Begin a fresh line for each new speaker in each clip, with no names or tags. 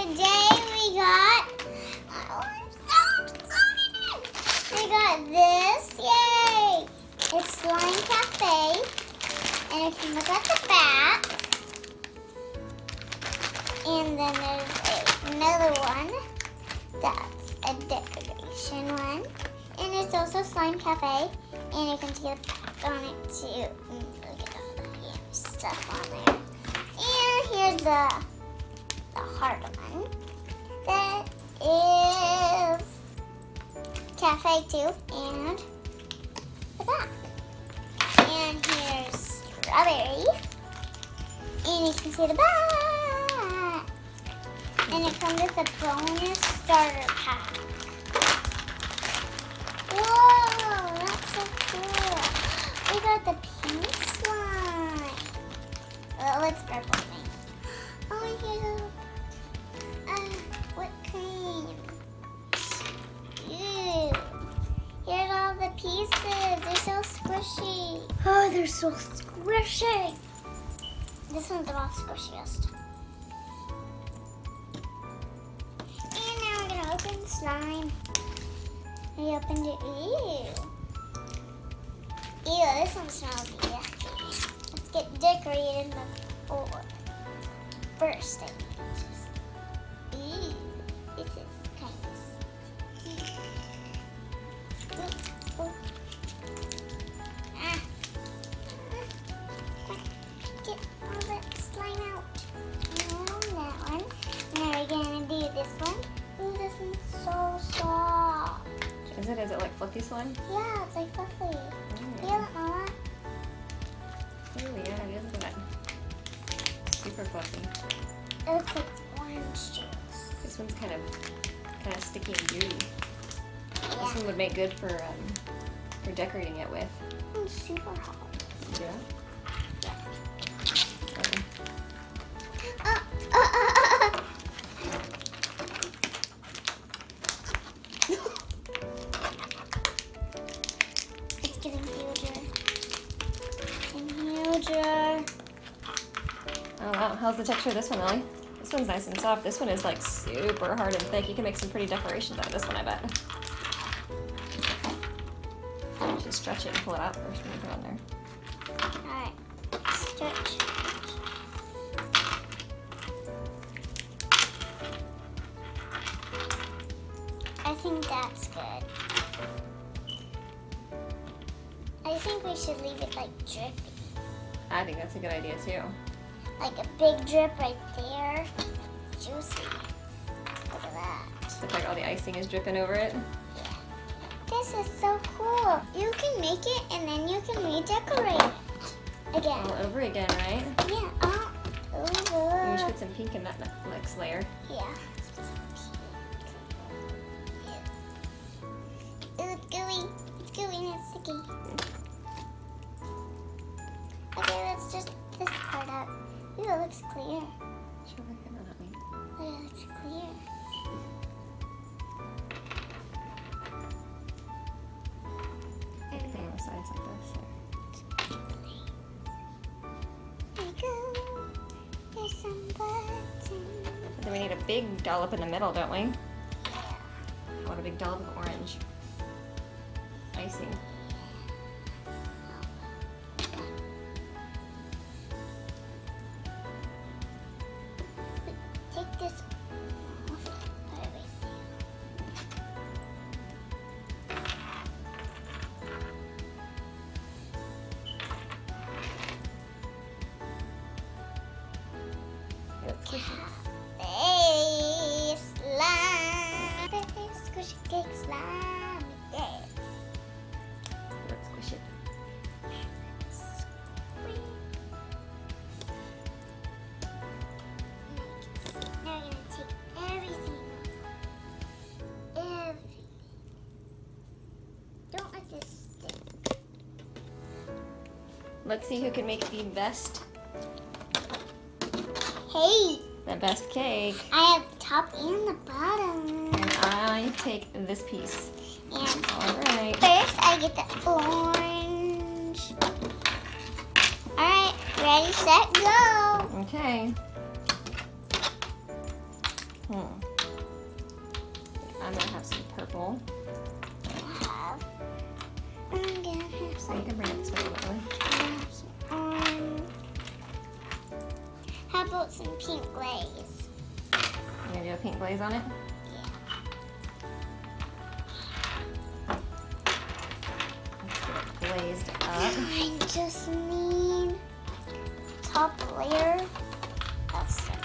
today we got, oh, I'm so excited. We got this, yay! It's Slime Cafe, and if you look at the back, and then there's another one that's a decoration one, and it's also Slime Cafe, and you can see the back on it too. Look at all the stuff on there. And here's the hard one. That is Cafe too, and the back. And here's strawberry, and you can see the back. And it comes with a bonus starter pack. Whoa, that's so cool. We got the pink slime. Oh, it's purple thing. Oh, and here's a whipped cream. Ew. Here's all the pieces. They're so squishy. Oh, they're so squishy. This one's the most squishiest. And now we're gonna open the slime. We opened it. Ew. Ew, this one smells yucky. Let's get decorated before. First, I need to just. Ew, this is kind of sticky. Get all that slime out. And that one. Now we're gonna do this one. Ooh, this one's so soft.
Is it like fluffy slime?
Yeah, it's like fluffy. Feel it, Mama?
Ooh, yeah, it is. Look at that. Super fluffy.
It looks like orange juice.
This one's kind of sticky and gooey.
Yeah.
This one would make good for decorating it with.
It's super hot.
Yeah.
It's getting huger and huger.
Oh wow, how's the texture of this one, Lily? This one's nice and soft. This one is like super hard and thick. You can make some pretty decorations out of this one, I bet. Just stretch it and pull it out first when you put it on there.
Alright, stretch. I think that's good. I think we should leave it like drippy.
I think that's a good idea too.
Like a big drip right there. Juicy. Look at that.
Looks like all the icing is dripping over it.
This is so cool. You can make it and then you can redecorate it again.
All over again, right?
Yeah, all over.
You should put some pink in that next layer.
Yeah. Ooh, it's gooey. It's gooey and it's sticky. Okay, let's just this part out. Ooh, it looks clear.
Sure, I can help me.
Ooh, it looks clear.
Everything on the sides like this.
There we go. There's some buttons.
Then we need a big dollop in the middle, don't we? I want a big dollop of orange icing.
Take this off. Put it right there.
Let's squish it.
Hey, slime. Hey, squishy cake slime. Yeah.
Let's squish it.
Now we're gonna take everything off. Everything. Don't let this stick.
Let's see who can make the best
Hey,
cake.
I have the top and the bottom.
And I take this piece.
And
All right.
first I get the orange. Alright, ready, set, go.
Okay. I'm gonna have some purple.
I'm gonna have
So
some.
you can bring it this way a little bit.
How about some pink glaze?
You're gonna do a pink glaze on it?
Yeah.
Let's get it glazed up.
I just need top layer of some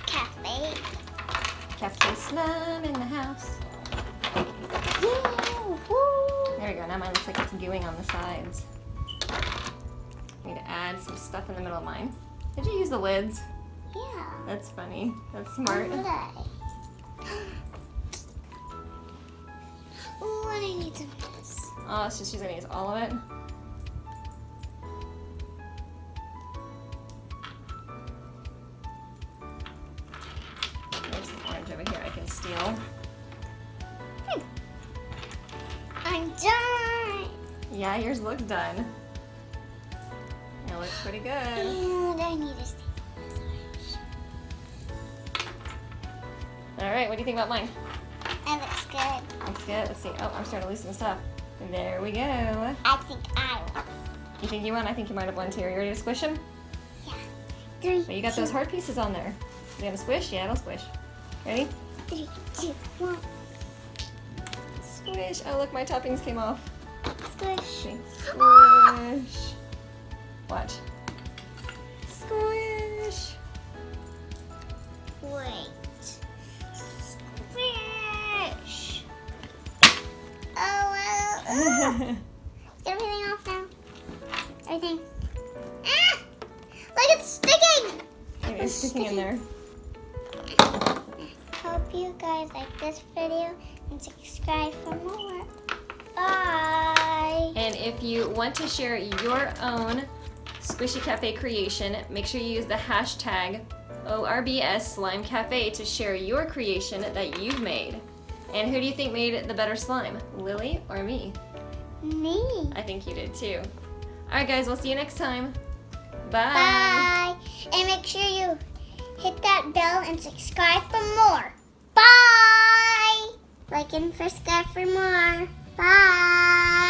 cafe.
Cafe Slime in the house.
Yeah, woo!
There we go. Now mine looks like it's gooing on the sides. I need to add some stuff in the middle of mine. Did you use the lids?
Yeah.
That's funny. That's smart.
Would I? Ooh, and I need some of this.
Oh, it's just she's gonna use all of it. There's some orange over here I can steal.
I'm done.
Yeah, yours looks done. It looks pretty good.
And I need to stay.
All right, what do you think about mine?
It looks good.
Looks good. Let's see. Oh, I'm starting to lose some stuff. There we go.
I think I won.
You think you won? I think you might have won too. Are you ready to squish them?
Yeah. 3,
But you got those hard pieces on there. You gonna squish? Yeah, it'll squish. Ready?
3, 2, 1.
Squish. Oh, look, my toppings came off.
Squish.
See. Squish. Watch. Squish.
Wait. Squish. Oh, well. Is everything off now? Everything. Ah! Look, it's sticking!
It's sticking in there.
Hope you guys like this video and subscribe for more. Bye!
And if you want to share your own Squishy Cafe creation, make sure you use the hashtag ORBS Slime Cafe to share your creation that you've made. And who do you think made the better slime, Lily or me?
Me.
I think you did too. All right, guys, we'll see you next time. Bye.
Bye. And make sure you hit that bell and subscribe for more. Bye. Like and subscribe for more. Bye.